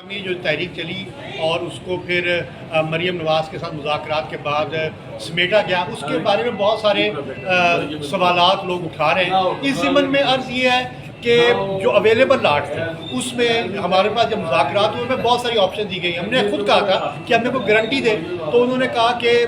یہ جو تحریک چلی اور اس کو پھر مریم نواز کے ساتھ مذاکرات کے بعد سمیٹا گیا، اس کے بارے میں بہت سارے سوالات لوگ اٹھا رہے ہیں۔ اس ضمن میں عرض یہ ہے کہ جو اویلیبل لاٹ تھے اس میں ہمارے پاس جب مذاکرات ہوئے میں بہت ساری آپشن دی گئی۔ ہم نے خود کہا تھا کہ ہمیں کوئی گارنٹی دے، تو انہوں نے کہا کہ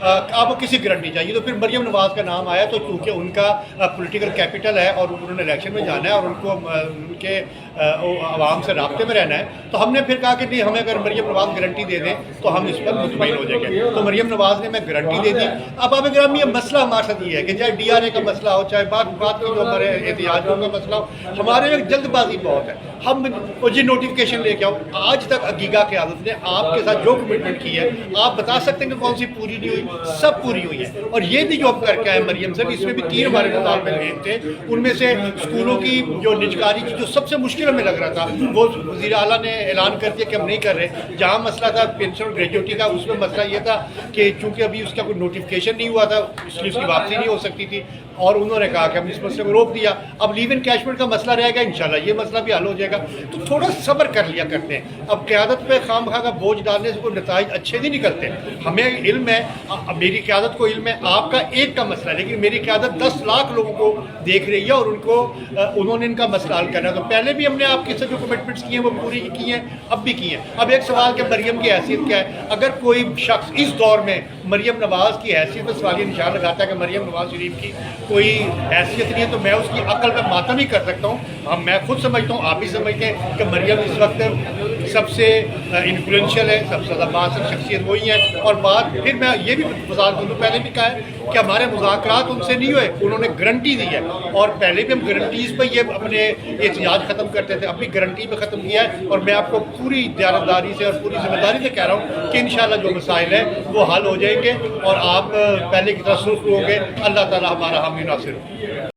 آپ کو کسی گارنٹی چاہیے، تو پھر مریم نواز کا نام آیا، تو چونکہ ان کا پولیٹیکل کیپٹل ہے اور انہوں نے الیکشن میں جانا ہے اور ان کو ان کے عوام سے رابطے میں رہنا ہے، تو ہم نے پھر کہا کہ نہیں، ہمیں اگر مریم نواز گارنٹی دے دیں تو ہم اس پر مطمئن ہو جائیں گے۔ تو مریم نواز نے ہمیں گارنٹی دے دی۔ اب گرامی، یہ مسئلہ ہمارے ساتھ یہ ہے کہ چاہے ڈی آر اے کا مسئلہ ہو، چاہے بات کی جو ہمارے احتجاجوں کا مسئلہ ہو، ہمارے ایک جلد بازی بہت ہے۔ ہم جی نوٹیفکیشن لے کے آؤ، آج تک عقیقہ قیادت نے آپ کے ساتھ جو کمٹمنٹ کی ہے، آپ بتا سکتے ہیں کہ کون سی پوری نہیں ہوئی؟ سب پوری ہوئی ہے، اور یہ بھی جو اب کر کے آئے مریم سے، اس میں بھی 3 ہمارے مطالبے ایک تھے۔ ان میں سے اسکولوں کی جو نجکاری کی جو سب سے مشکل ہمیں لگ رہا تھا، وہ وزیر اعلیٰ نے اعلان کر دیا کہ ہم نہیں کر رہے۔ جہاں مسئلہ تھا پینشن اور گریجویٹی کا، اس میں مسئلہ یہ تھا کہ چونکہ ابھی اس کا کوئی نوٹیفکیشن نہیں ہوا تھا، اس لیے اس کی واپسی نہیں ہو سکتی تھی، اور انہوں نے کہا کہ ہم اس مسئلے کو روک دیا۔ اب لیو ان کیشمنٹ کا مسئلہ رہے گا، انشاءاللہ یہ مسئلہ بھی حل ہو جائے گا۔ تو تھوڑا صبر کر لیا کرتے ہیں، اب قیادت پہ خام خواہ کا بوجھ ڈالنے سے کوئی نتائج اچھے نہیں نکلتے۔ ہمیں علم ہے، میری قیادت کو علم ہے، آپ کا ایک کا مسئلہ ہے، لیکن میری قیادت 10 لاکھ لوگوں کو دیکھ رہی ہے، اور انہوں نے ان کا مسئلہ حل کرنا ہے۔ تو پہلے بھی ہم نے آپ کے ساتھ جو کمٹمنٹس کی ہیں وہ پوری کی ہیں، اب بھی کی ہیں۔ اب ایک سوال کہ مریم کی حیثیت کیا ہے؟ اگر کوئی شخص اس دور میں مریم نواز کی حیثیت میں سوالیہ نشان لگاتا ہے کہ مریم نواز شریف کی کوئی حیثیت نہیں ہے، تو میں اس کی عقل پہ ماتم ہی کر سکتا ہوں۔ میں خود سمجھتا ہوں، آپ بھی سمجھتے ہیں کہ مریم اس وقت سب سے انفلوئنشل ہے، سب سے زیادہ بااثر شخصیت وہی ہے۔ اور بات پھر میں یہ بھی وضاحت کروں، پہلے بھی کہا ہے کہ ہمارے مذاکرات ان سے نہیں ہوئے، انہوں نے گارنٹی دی ہے، اور پہلے بھی ہم گارنٹیز پہ یہ اپنے احتجاج ختم کرتے تھے، اب بھی گارنٹی پہ ختم کیا ہے۔ اور میں آپ کو پوری دیانتداری سے اور پوری ذمہ داری سے کہہ رہا ہوں کہ انشاءاللہ جو مسائل ہیں وہ حل ہو جائیں گے، اور آپ پہلے کی طرح سرخرو ہوں گے۔ اللہ تعالیٰ ہمارا حامی ناصر ہو۔